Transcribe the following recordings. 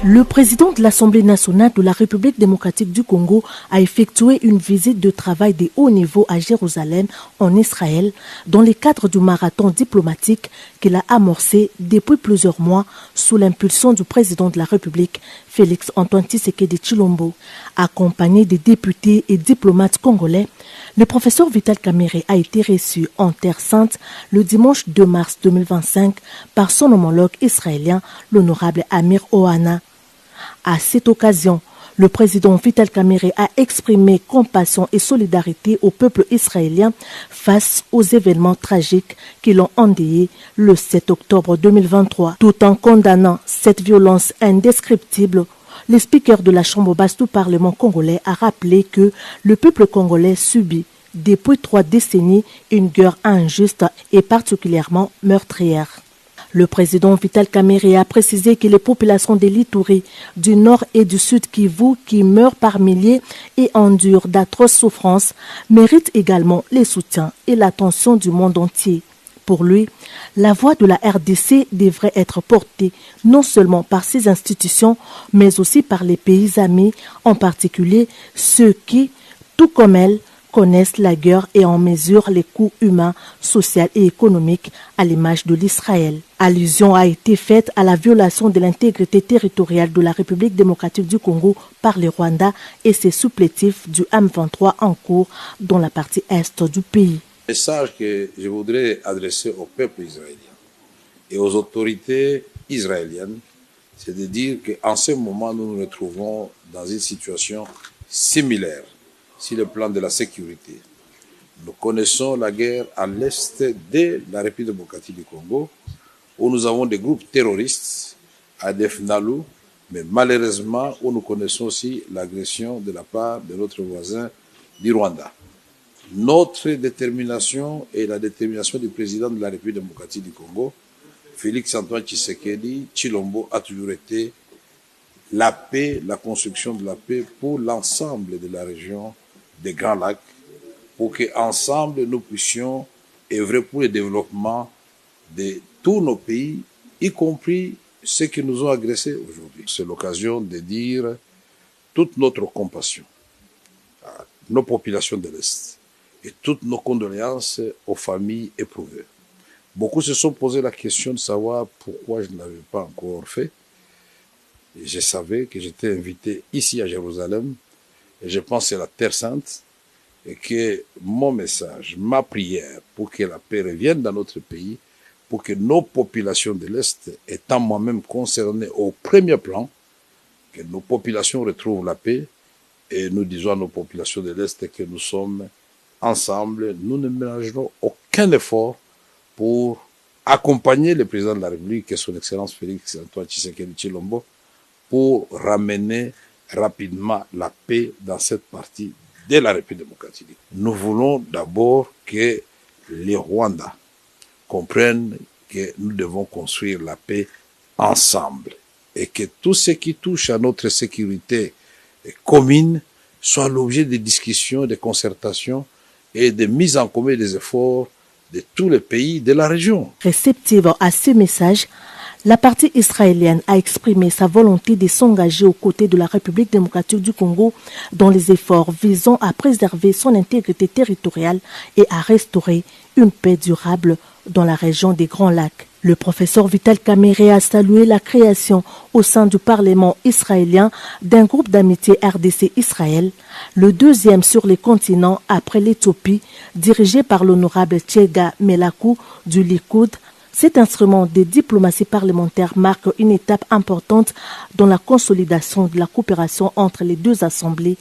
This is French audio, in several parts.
Le président de l'Assemblée nationale de la République démocratique du Congo a effectué une visite de travail de haut niveau à Jérusalem, en Israël, dans le cadre du marathon diplomatique qu'il a amorcé depuis plusieurs mois sous l'impulsion du président de la République, Félix Antoine Tshisekedi Tshilombo. Accompagné des députés et diplomates congolais, le professeur Vital Kamerhe a été reçu en Terre Sainte le dimanche 2 mars 2025 par son homologue israélien, l'honorable Amir Ohana. À cette occasion, le président Vital Kamerhe a exprimé compassion et solidarité au peuple israélien face aux événements tragiques qui l'ont endeuillé le 7 octobre 2023. Tout en condamnant cette violence indescriptible, le speaker de la Chambre basse du Parlement congolais a rappelé que le peuple congolais subit depuis 3 décennies une guerre injuste et particulièrement meurtrière. Le président Vital Kamerhe a précisé que les populations de l'Ituri, du nord et du sud Kivu, qui meurent par milliers et endurent d'atroces souffrances, méritent également les soutiens et l'attention du monde entier. Pour lui, la voix de la RDC devrait être portée non seulement par ses institutions, mais aussi par les pays amis, en particulier ceux qui, tout comme elle, connaissent la guerre et en mesurent les coûts humains, sociaux et économiques à l'image de l'Israël. Allusion a été faite à la violation de l'intégrité territoriale de la République démocratique du Congo par le Rwanda et ses supplétifs du M23 en cours dans la partie est du pays. Le message que je voudrais adresser au peuple israélien et aux autorités israéliennes, c'est de dire qu'en ce moment, nous nous retrouvons dans une situation similaire sur le plan de la sécurité. Nous connaissons la guerre à l'est de la République démocratique du Congo, où nous avons des groupes terroristes, ADF NALU, mais malheureusement, où nous connaissons aussi l'agression de la part de notre voisin du Rwanda. Notre détermination et la détermination du président de la République démocratique du Congo, Félix Antoine Tshisekedi Tshilombo, a toujours été la paix, la construction de la paix pour l'ensemble de la région des Grands Lacs, pour qu'ensemble nous puissions œuvrer pour le développement de tous nos pays, y compris ceux qui nous ont agressés aujourd'hui. C'est l'occasion de dire toute notre compassion à nos populations de l'Est et toutes nos condoléances aux familles éprouvées. Beaucoup se sont posé la question de savoir pourquoi je ne l'avais pas encore fait. Et je savais que j'étais invité ici à Jérusalem, et je pense que c'est la Terre Sainte, et que mon message, ma prière pour que la paix revienne dans notre pays, pour que nos populations de l'Est, étant moi-même concernées au premier plan, que nos populations retrouvent la paix, et nous disons à nos populations de l'Est que nous sommes ensemble, nous ne ménagerons aucun effort pour accompagner le président de la République, et son Excellence Félix Antoine Tshisekedi Tshilombo, pour ramener rapidement la paix dans cette partie de la République démocratique. Nous voulons d'abord que les Rwandais comprennent que nous devons construire la paix ensemble et que tout ce qui touche à notre sécurité commune soit l'objet de discussions, de concertations et de mise en commun des efforts de tous les pays de la région. Réceptive à ce message, la partie israélienne a exprimé sa volonté de s'engager aux côtés de la République démocratique du Congo dans les efforts visant à préserver son intégrité territoriale et à restaurer une paix durable dans la région des Grands Lacs. Le professeur Vital Kamerhe a salué la création au sein du Parlement israélien d'un groupe d'amitié RDC-Israël, le deuxième sur les continents après l'Éthiopie, dirigé par l'honorable Tchega Melakou du Likoud. Cet instrument de diplomatie parlementaire marque une étape importante dans la consolidation de la coopération entre les deux assemblées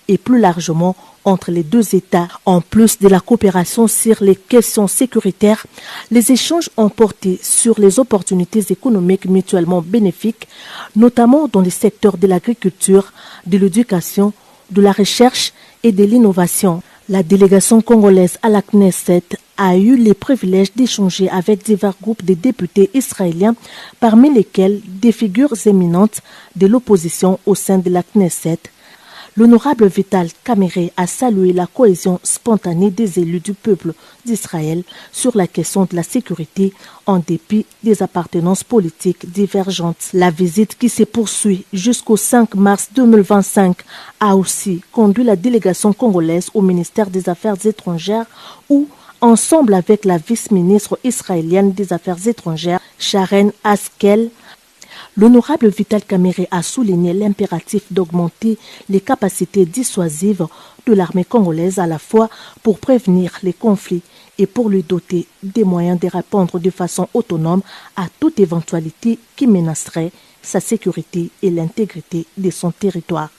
et plus largement entre les deux États. En plus de la coopération sur les questions sécuritaires, les échanges ont porté sur les opportunités économiques mutuellement bénéfiques, notamment dans les secteurs de l'agriculture, de l'éducation, de la recherche et de l'innovation. La délégation congolaise à la Knesset a eu le privilège d'échanger avec divers groupes de députés israéliens, parmi lesquels des figures éminentes de l'opposition au sein de la Knesset. L'honorable Vital Kamere a salué la cohésion spontanée des élus du peuple d'Israël sur la question de la sécurité en dépit des appartenances politiques divergentes. La visite qui se poursuit jusqu'au 5 mars 2025 a aussi conduit la délégation congolaise au ministère des Affaires étrangères où, ensemble avec la vice-ministre israélienne des Affaires étrangères, Sharon Haskel, l'honorable Vital Kamere a souligné l'impératif d'augmenter les capacités dissuasives de l'armée congolaise à la fois pour prévenir les conflits et pour lui doter des moyens de répondre de façon autonome à toute éventualité qui menacerait sa sécurité et l'intégrité de son territoire.